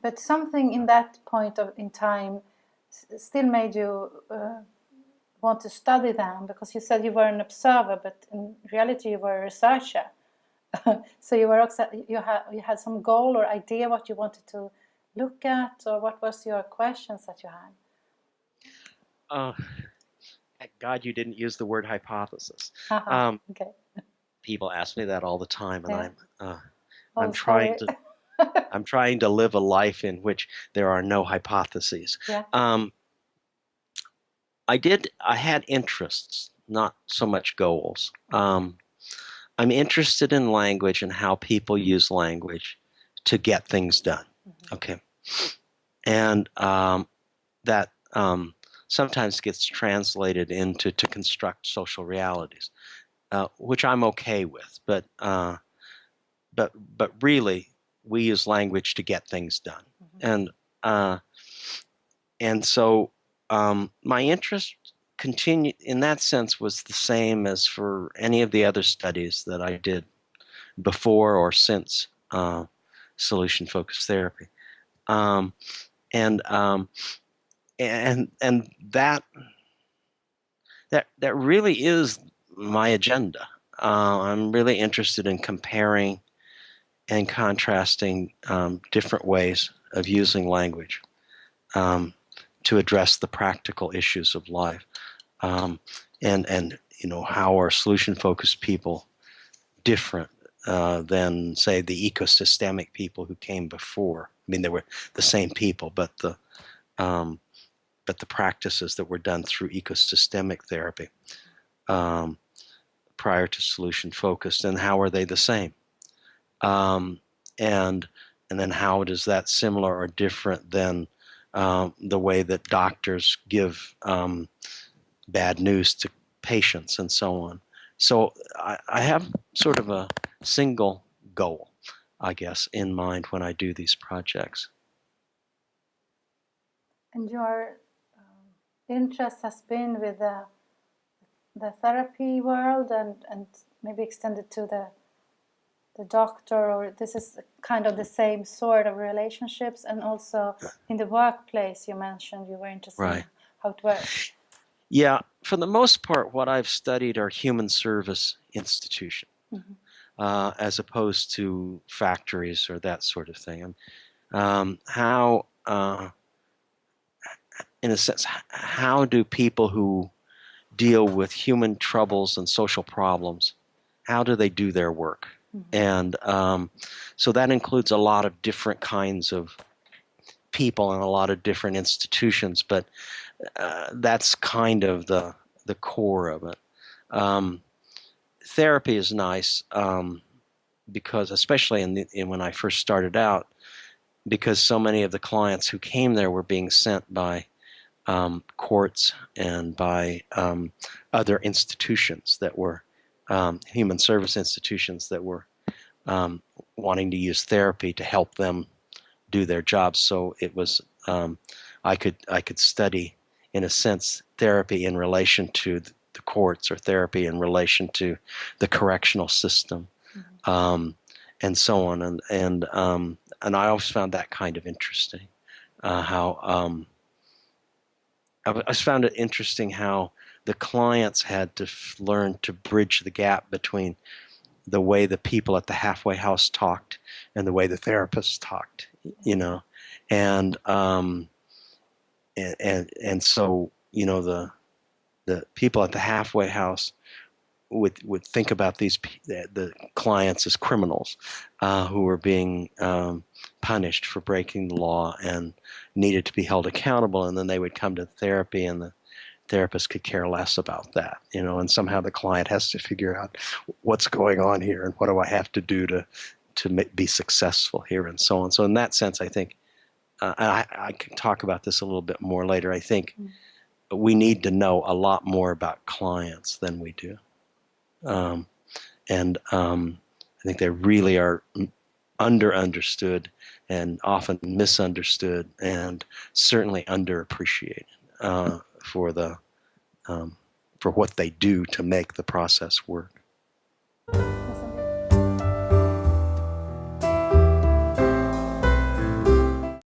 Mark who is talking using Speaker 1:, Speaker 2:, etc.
Speaker 1: But something in that point in time still made you want to study them, because you said you were an observer, but in reality you were a researcher. So you were also, you had some goal or idea what you wanted to look at, or what was your questions that you had?
Speaker 2: God, you didn't use the word hypothesis.
Speaker 1: Okay.
Speaker 2: People ask me that all the time, and
Speaker 1: Yeah.
Speaker 2: I'm trying to I'm trying to live a life in which there are no hypotheses.
Speaker 1: Yeah.
Speaker 2: I had interests, not so much goals. I'm interested in language and how people use language to get things done. Mm-hmm. Okay. And that sometimes gets translated into to construct social realities, which I'm okay with. But really, we use language to get things done. Mm-hmm. And so my interest continued in that sense was the same as for any of the other studies that I did before or since solution-focused therapy, and that really is my agenda. I'm really interested in comparing and contrasting different ways of using language to address the practical issues of life, and how are solution-focused people different than, say, the ecosystemic people who came before. I mean, they were the same people, but the practices that were done through ecosystemic therapy prior to solution-focused, and how are they the same? And then how is that similar or different than the way that doctors give bad news to patients and so on? So I have sort of a single goal, I guess, in mind when I do these projects.
Speaker 1: And your interest has been with the therapy world and maybe extended to the doctor, or this is kind of the same sort of relationships, and also in the workplace you mentioned you were interested in how it works.
Speaker 2: Yeah, for the most part, what I've studied are human service institutions, mm-hmm. As opposed to factories or that sort of thing. How, in a sense, how do people who deal with human troubles and social problems, how do they do their work? Mm-hmm. And so that includes a lot of different kinds of people and a lot of different institutions, but that's kind of the core of it. Therapy is nice because, especially when I first started out, because so many of the clients who came there were being sent by courts and by other institutions that were human service institutions that were wanting to use therapy to help them do their jobs. So it was I could study, in a sense, therapy in relation to the courts, or therapy in relation to the correctional system, mm-hmm. And so on. And I always found that kind of interesting. I found it interesting how the clients had to learn to bridge the gap between the way the people at the halfway house talked and the way the therapists talked, and so the people at the halfway house would think about the clients as criminals who were being punished for breaking the law and needed to be held accountable, and then they would come to therapy, and the therapist could care less about that, and somehow the client has to figure out what's going on here and what do I have to do to be successful here, and so on. So in that sense, I think, and I can talk about this a little bit more later, I think we need to know a lot more about clients than we do. I think they really are understood and often misunderstood, and certainly underappreciated for what they do to make the process work.